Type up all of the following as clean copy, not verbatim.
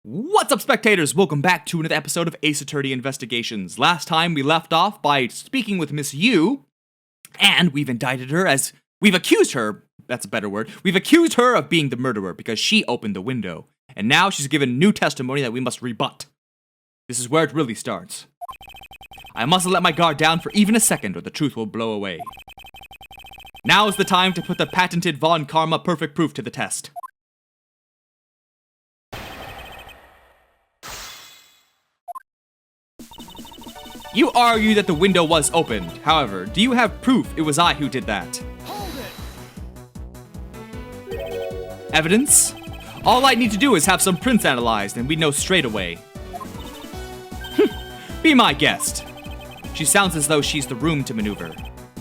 What's up, spectators? Welcome back to another episode of Ace Attorney Investigations. Last time we left off by speaking with Miss Yu, and we've indicted her as... We've accused her, that's a better word, we've accused her of being the murderer because she opened the window. And now she's given new testimony that we must rebut. This is where it really starts. I mustn't let my guard down for even a second or the truth will blow away. Now is the time to put the patented Von Karma perfect proof to the test. You argue that the window was opened. However, do you have proof it was I who did that? Hold it. Evidence? All I need to do is have some prints analyzed and we'd know straight away. Be my guest. She sounds as though she's the room to maneuver.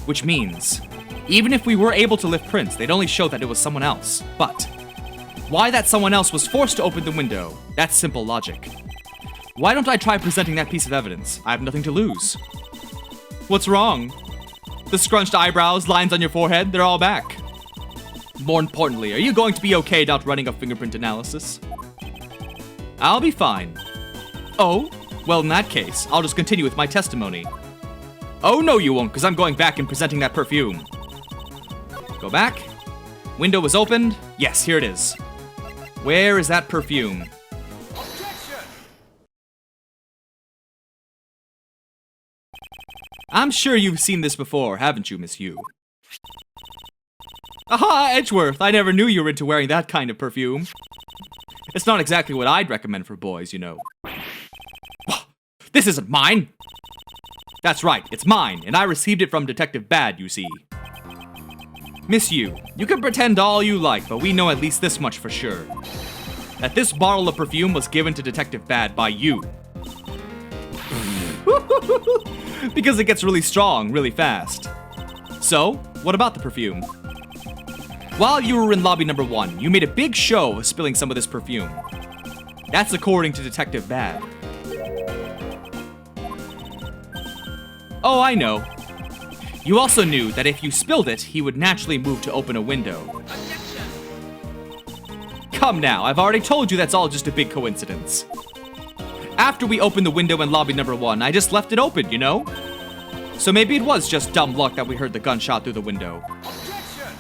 Which means, even if we were able to lift prints, they'd only show that it was someone else. But why that someone else was forced to open the window? That's simple logic. Why don't I try presenting that piece of evidence? I have nothing to lose. What's wrong? The scrunched eyebrows, lines on your forehead, they're all back. More importantly, are you going to be okay not running a fingerprint analysis? I'll be fine. Oh? Well, in that case, I'll just continue with my testimony. Oh, no you won't, because I'm going back and presenting that perfume. Go back. Window was opened. Yes, here it is. Where is that perfume? Objection. I'm sure you've seen this before, haven't you, Miss Yu? Aha, Edgeworth! I never knew you were into wearing that kind of perfume. It's not exactly what I'd recommend for boys, you know. This isn't mine! That's right, it's mine, and I received it from Detective Bad, you see. Miss Yu, you can pretend all you like, but we know at least this much for sure. That this bottle of perfume was given to Detective Bad by you. Because it gets really strong, really fast. So, what about the perfume? While you were in lobby number 1, you made a big show of spilling some of this perfume. That's according to Detective Bad. Oh, I know. You also knew that if you spilled it, he would naturally move to open a window. Objection. Come now, I've already told you that's all just a big coincidence. After we opened the window in lobby number 1, I just left it open, you know? So maybe it was just dumb luck that we heard the gunshot through the window. Objection.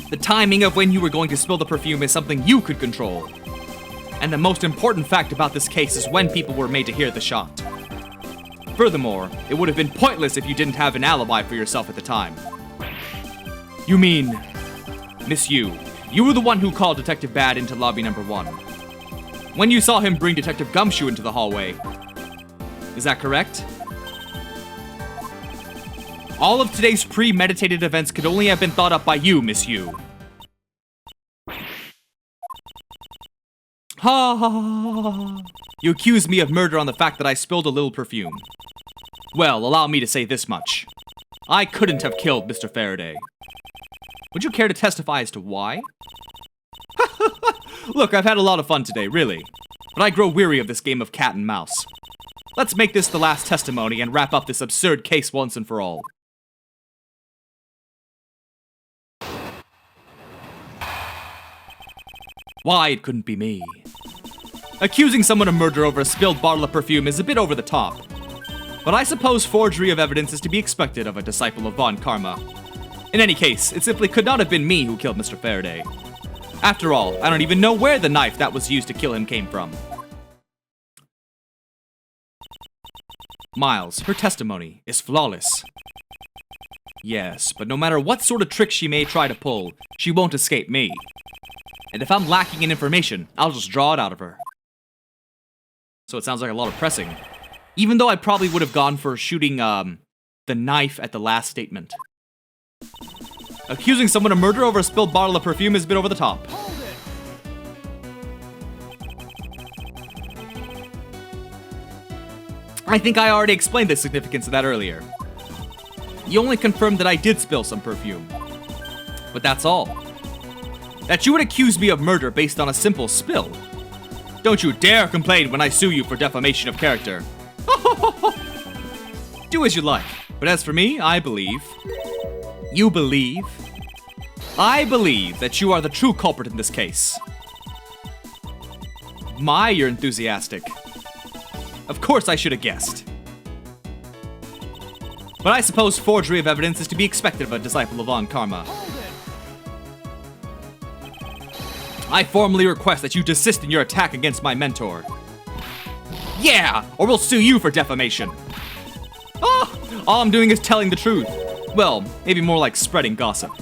The timing of when you were going to spill the perfume is something you could control. And the most important fact about this case is when people were made to hear the shot. Furthermore, it would have been pointless if you didn't have an alibi for yourself at the time. You mean, Miss Yu, you were the one who called Detective Bad into lobby number 1. When you saw him bring Detective Gumshoe into the hallway. Is that correct? All of today's premeditated events could only have been thought up by you, Miss Yu. Ha ha ha. You accuse me of murder on the fact that I spilled a little perfume. Well, allow me to say this much. I couldn't have killed Mr. Faraday. Would you care to testify as to why? Look, I've had a lot of fun today, really. But I grow weary of this game of cat and mouse. Let's make this the last testimony and wrap up this absurd case once and for all. Why, it couldn't be me. Accusing someone of murder over a spilled bottle of perfume is a bit over the top. But I suppose forgery of evidence is to be expected of a disciple of Von Karma. In any case, it simply could not have been me who killed Mr. Faraday. After all, I don't even know where the knife that was used to kill him came from. Miles, her testimony is flawless. Yes, but no matter what sort of trick she may try to pull, she won't escape me. And if I'm lacking in information, I'll just draw it out of her. So it sounds like a lot of pressing. Even though I probably would have gone for shooting, the knife at the last statement. Accusing someone of murder over a spilled bottle of perfume is a bit over the top. Hold it. I think I already explained the significance of that earlier. You only confirmed that I did spill some perfume. But that's all. That you would accuse me of murder based on a simple spill. Don't you dare complain when I sue you for defamation of character. Do as you like, but as for me, I believe. You believe? I believe that you are the true culprit in this case. My, you're enthusiastic. Of course I should have guessed. But I suppose forgery of evidence is to be expected of a disciple of Von Karma. I formally request that you desist in your attack against my mentor. Yeah, or we'll sue you for defamation. Oh, all I'm doing is telling the truth. Well, maybe more like spreading gossip.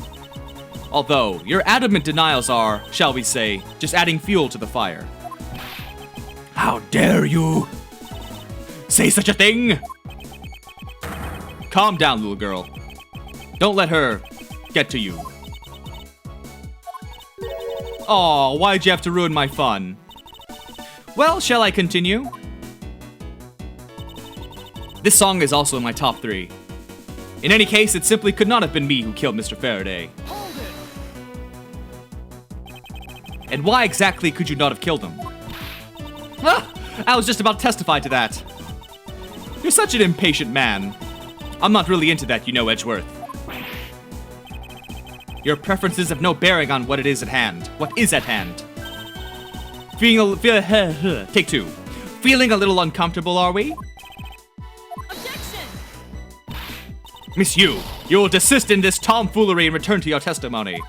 Although, your adamant denials are, shall we say, just adding fuel to the fire. How dare you say such a thing? Calm down, little girl. Don't let her get to you. Aw, why'd you have to ruin my fun? Well, shall I continue? This song is also in my top 3. In any case, it simply could not have been me who killed Mr. Faraday. And why exactly could you not have killed him? Ah, I was just about to testify to that. You're such an impatient man. I'm not really into that, you know, Edgeworth. Your preferences have no bearing on what it is at hand. What is at hand? Take 2. Feeling a little uncomfortable, are we? Objection! Miss Yu, you will desist in this tomfoolery and return to your testimony.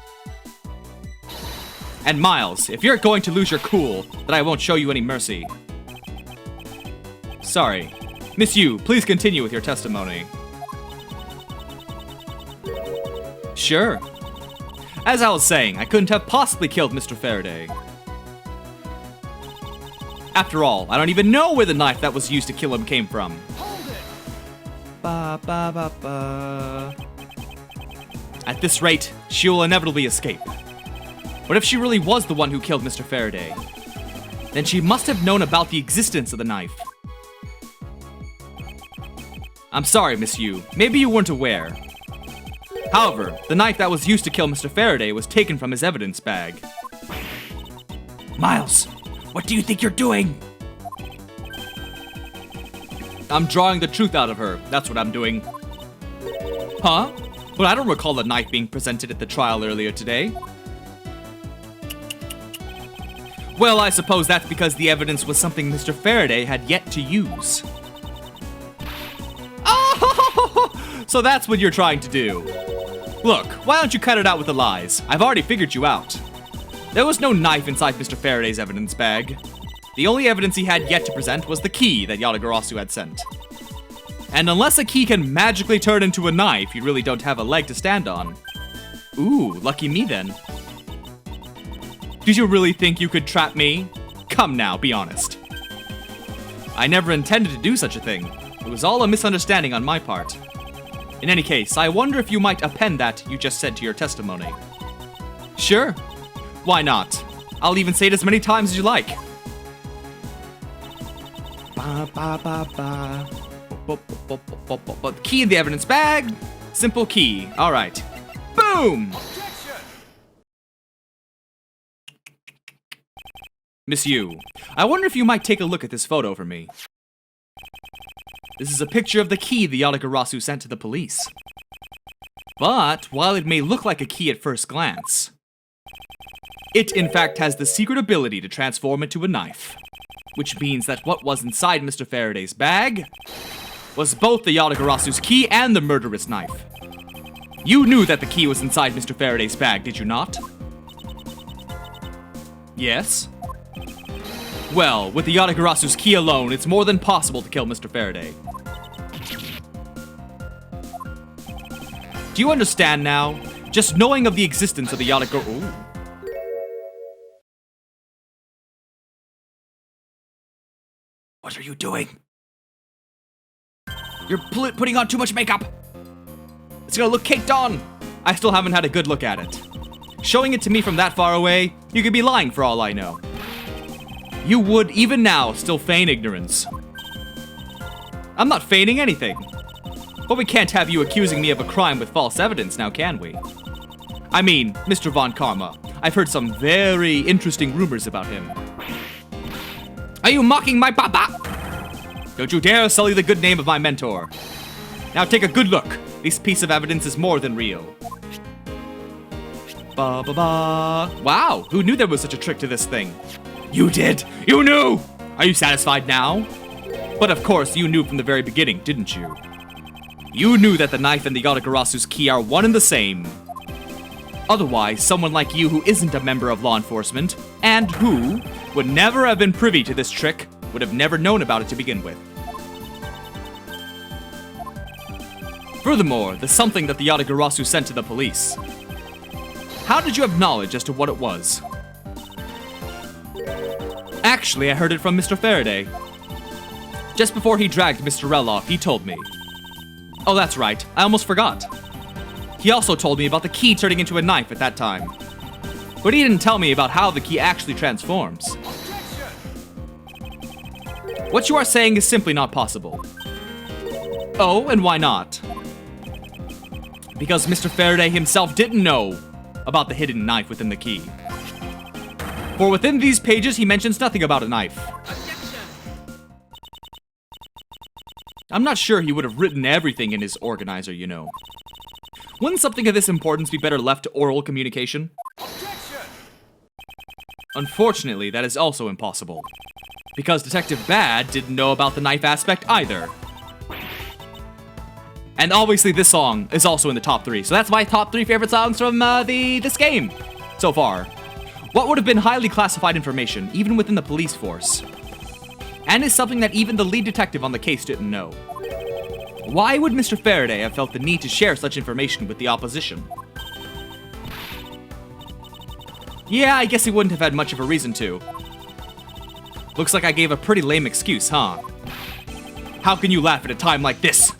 And Miles, if you're going to lose your cool, then I won't show you any mercy. Sorry. Miss Yu, please continue with your testimony. Sure. As I was saying, I couldn't have possibly killed Mr. Faraday. After all, I don't even know where the knife that was used to kill him came from. Ba, ba, ba, ba. At this rate, she will inevitably escape. What if she really was the one who killed Mr. Faraday? Then she must have known about the existence of the knife. I'm sorry, Miss Yu. Maybe you weren't aware. However, the knife that was used to kill Mr. Faraday was taken from his evidence bag. Miles, what do you think you're doing? I'm drawing the truth out of her. That's what I'm doing. Huh? But I don't recall the knife being presented at the trial earlier today. Well, I suppose that's because the evidence was something Mr. Faraday had yet to use. Oh, so that's what you're trying to do. Look, why don't you cut it out with the lies? I've already figured you out. There was no knife inside Mr. Faraday's evidence bag. The only evidence he had yet to present was the key that Yatagarasu had sent. And unless a key can magically turn into a knife, you really don't have a leg to stand on. Ooh, lucky me then. Did you really think you could trap me? Come now, be honest. I never intended to do such a thing. It was all a misunderstanding on my part. In any case, I wonder if you might append that you just said to your testimony. Sure. Why not? I'll even say it as many times as you like. Ba, ba, ba, ba. Key in the evidence bag. Simple key. All right. Boom! Miss Yu, I wonder if you might take a look at this photo for me. This is a picture of the key the Yatagarasu sent to the police. But, while it may look like a key at first glance, it in fact has the secret ability to transform into a knife. Which means that what was inside Mr. Faraday's bag was both the Yatagarasu's key and the murderous knife. You knew that the key was inside Mr. Faraday's bag, did you not? Yes? Well, with the Yatagarasu's key alone, it's more than possible to kill Mr. Faraday. Do you understand now? Just knowing of the existence of the Yatagarasu... What are you doing? You're putting on too much makeup! It's gonna look caked on! I still haven't had a good look at it. Showing it to me from that far away, you could be lying for all I know. You would, even now, still feign ignorance. I'm not feigning anything. But we can't have you accusing me of a crime with false evidence now, can we? I mean, Mr. Von Karma, I've heard some very interesting rumors about him. Are you mocking my papa? Don't you dare sully the good name of my mentor. Now take a good look. This piece of evidence is more than real. Ba ba ba. Wow, who knew there was such a trick to this thing? You did! You knew! Are you satisfied now? But of course, you knew from the very beginning, didn't you? You knew that the knife and the Yatagarasu's key are one and the same. Otherwise, someone like you who isn't a member of law enforcement, and who would never have been privy to this trick, would have never known about it to begin with. Furthermore, the something that the Yatagarasu sent to the police. How did you have knowledge as to what it was? Actually, I heard it from Mr. Faraday. Just before he dragged Mr. Rell off, he told me. Oh, that's right, I almost forgot. He also told me about the key turning into a knife at that time. But he didn't tell me about how the key actually transforms. What you are saying is simply not possible. Oh, and why not? Because Mr. Faraday himself didn't know about the hidden knife within the key. For within these pages, he mentions nothing about a knife. Objection. I'm not sure he would have written everything in his organizer, you know. Wouldn't something of this importance be better left to oral communication? Objection. Unfortunately, that is also impossible. Because Detective Bad didn't know about the knife aspect either. And obviously this song is also in the top 3, so that's my top 3 favorite songs from this game so far. What would have been highly classified information, even within the police force? And is something that even the lead detective on the case didn't know. Why would Mr. Faraday have felt the need to share such information with the opposition? Yeah, I guess he wouldn't have had much of a reason to. Looks like I gave a pretty lame excuse, huh? How can you laugh at a time like this?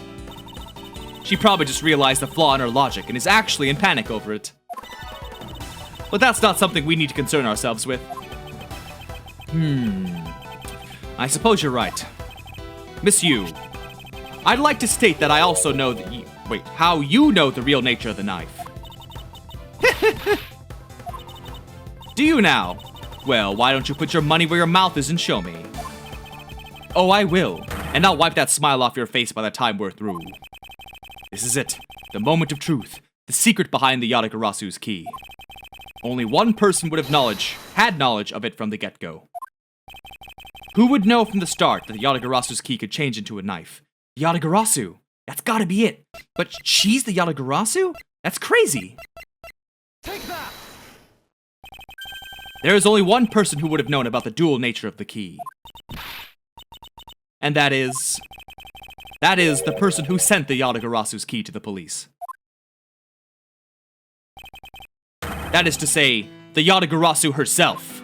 She probably just realized the flaw in her logic and is actually in panic over it. But that's not something we need to concern ourselves with. I suppose you're right. Miss Yu, I'd like to state that I also know that how you know the real nature of the knife. Do you now? Well, why don't you put your money where your mouth is and show me? Oh, I will. And I'll wipe that smile off your face by the time we're through. This is it. The moment of truth. The secret behind the Yatagarasu's key. Only one person would have had knowledge of it from the get-go. Who would know from the start that the Yatagarasu's key could change into a knife? The Yatagarasu. That's gotta be it. But she's the Yatagarasu? That's crazy. Take that. There is only one person who would have known about the dual nature of the key. And that is the person who sent the Yatagarasu's key to the police. That is to say, the Yatagarasu herself.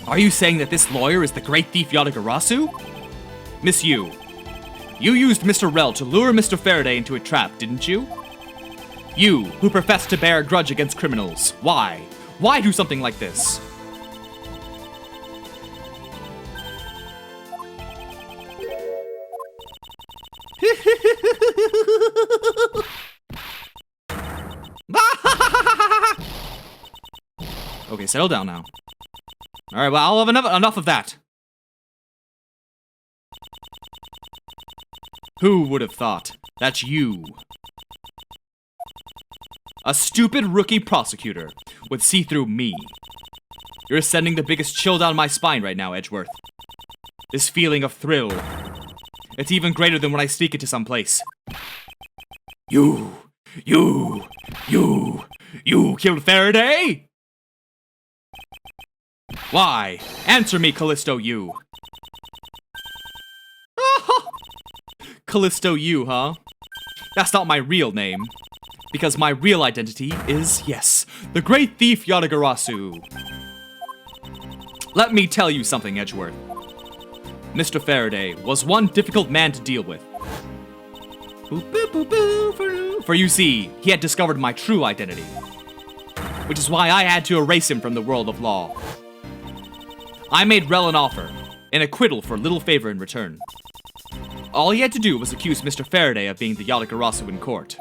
Are you saying that this lawyer is the great thief Yatagarasu? Miss Yu, you used Mr. Rell to lure Mr. Faraday into a trap, didn't you? You, who professed to bear a grudge against criminals. Why? Why do something like this? Okay, settle down now. Alright, well, I'll have enough of that. Who would have thought? That's you. A stupid rookie prosecutor would see through me. You're sending the biggest chill down my spine right now, Edgeworth. This feeling of thrill. It's even greater than when I sneak into some place. You killed Faraday? Why? Answer me, Callisto Yu. Callisto Yu, huh? That's not my real name. Because my real identity is, yes, the great thief Yatagarasu. Let me tell you something, Edgeworth. Mr. Faraday was one difficult man to deal with. For you see, he had discovered my true identity. Which is why I had to erase him from the world of law. I made Rell an offer, an acquittal for little favor in return. All he had to do was accuse Mr. Faraday of being the Yatagarasu in court.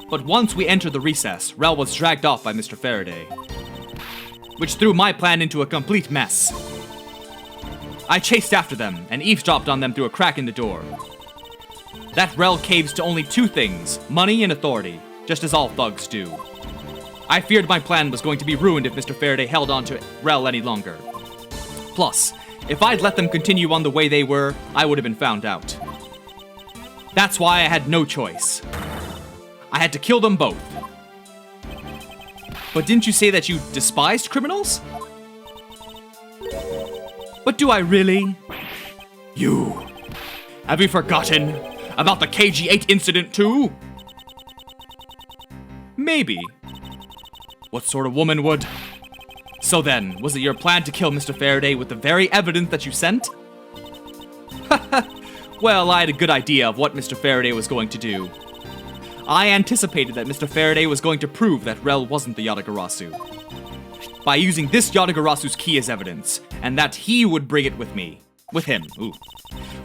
But once we entered the recess, Rell was dragged off by Mr. Faraday, which threw my plan into a complete mess. I chased after them and eavesdropped on them through a crack in the door. That Rell caves to only two things, money and authority, just as all thugs do. I feared my plan was going to be ruined if Mr. Faraday held on to Rel any longer. Plus, if I'd let them continue on the way they were, I would have been found out. That's why I had no choice. I had to kill them both. But didn't you say that you despised criminals? But do I really? You. Have you forgotten about the KG-8 incident too? Maybe. What sort of woman would? So then, was it your plan to kill Mr. Faraday with the very evidence that you sent? Well, I had a good idea of what Mr. Faraday was going to do. I anticipated that Mr. Faraday was going to prove that Rel wasn't the Yatagarasu by using this Yatagarasu's key as evidence, and that he would bring it with him,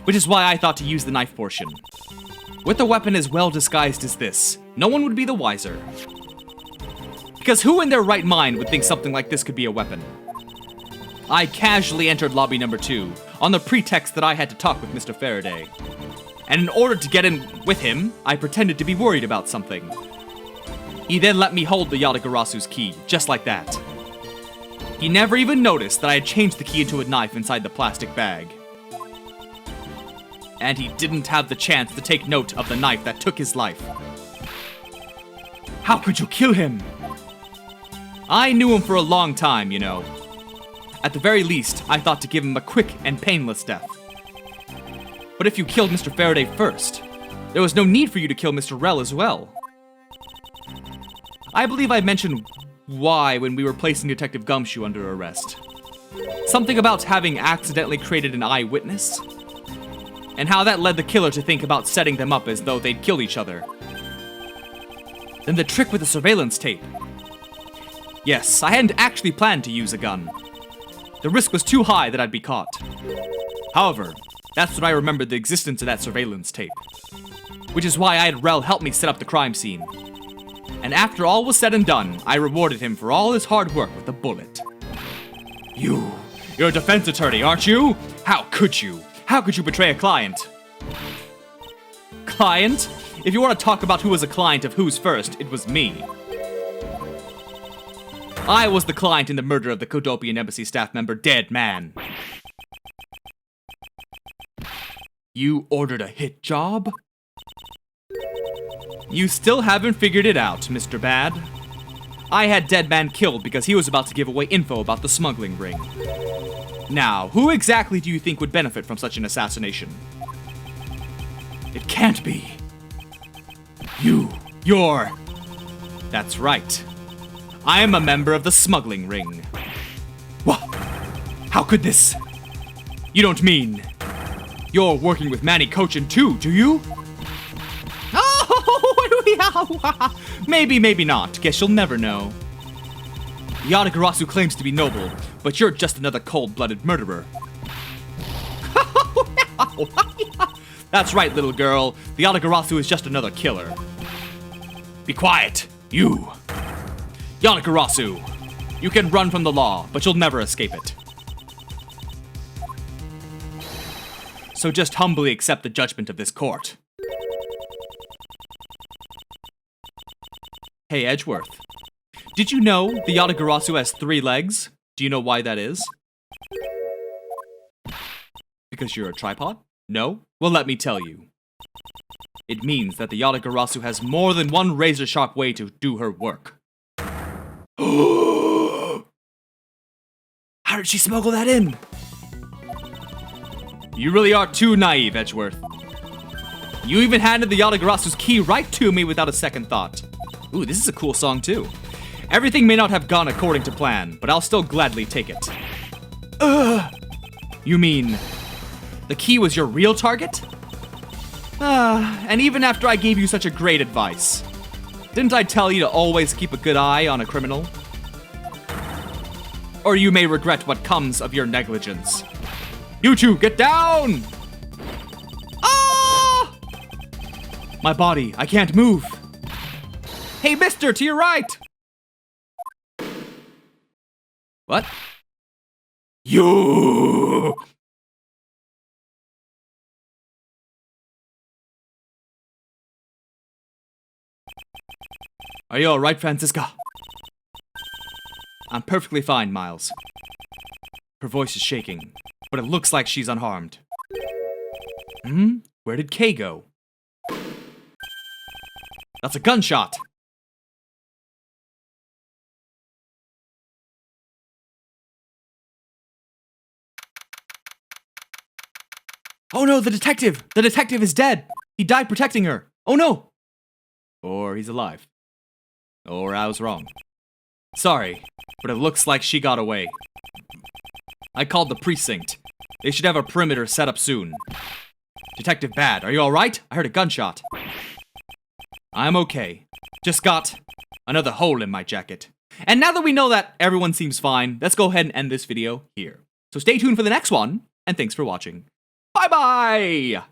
which is why I thought to use the knife portion. With a weapon as well disguised as this, no one would be the wiser. Because who in their right mind would think something like this could be a weapon? I casually entered lobby number 2, on the pretext that I had to talk with Mr. Faraday. And in order to get in with him, I pretended to be worried about something. He then let me hold the Yatagarasu's key, just like that. He never even noticed that I had changed the key into a knife inside the plastic bag. And he didn't have the chance to take note of the knife that took his life. How could you kill him? I knew him for a long time, you know. At the very least, I thought to give him a quick and painless death. But if you killed Mr. Faraday first, there was no need for you to kill Mr. Rel as well. I believe I mentioned why when we were placing Detective Gumshoe under arrest. Something about having accidentally created an eyewitness, and how that led the killer to think about setting them up as though they'd kill each other. Then the trick with the surveillance tape. Yes, I hadn't actually planned to use a gun. The risk was too high that I'd be caught. However, that's when I remembered the existence of that surveillance tape, which is why I had Rel help me set up the crime scene. And after all was said and done, I rewarded him for all his hard work with a bullet. You're a defense attorney, aren't you? How could you? How could you betray a client? Client? If you want to talk about who was a client of whose first, it was me. I was the client in the murder of the Kodopian embassy staff member Dead Man. You ordered a hit job? You still haven't figured it out, Mr. Bad. I had Dead Man killed because he was about to give away info about the smuggling ring. Now, who exactly do you think would benefit from such an assassination? It can't be. You're... That's right. I am a member of the smuggling ring. What? How could this... You don't mean... You're working with Manny Cochin too, do you? Oh, maybe, maybe not. Guess you'll never know. Yatagarasu claims to be noble, but you're just another cold-blooded murderer. That's right, little girl. The Yatagarasu is just another killer. Be quiet, you. Yatagarasu, you can run from the law, but you'll never escape it. So just humbly accept the judgment of this court. Hey, Edgeworth. Did you know the Yatagarasu has 3 legs? Do you know why that is? Because you're a tripod? No? Well, let me tell you. It means that the Yatagarasu has more than one razor-sharp way to do her work. How did she smuggle that in? You really are too naive, Edgeworth. You even handed the Yatagarasu's key right to me without a second thought. Ooh, this is a cool song too. Everything may not have gone according to plan, but I'll still gladly take it. You mean, the key was your real target? And even after I gave you such a great advice, didn't I tell you to always keep a good eye on a criminal? Or you may regret what comes of your negligence. You two, get down! Ah! My body, I can't move. Hey, mister, to your right! What? You! Are you alright, Francisca? I'm perfectly fine, Miles. Her voice is shaking, but it looks like she's unharmed. Where did Kay go? That's a gunshot! Oh no, the detective! The detective is dead! He died protecting her! Oh no! Or he's alive. Or I was wrong. Sorry, but it looks like she got away. I called the precinct. They should have a perimeter set up soon. Detective Bad, are you alright? I heard a gunshot. I'm okay. Just got another hole in my jacket. And now that we know that everyone seems fine, let's go ahead and end this video here. So stay tuned for the next one, and thanks for watching. Bye-bye!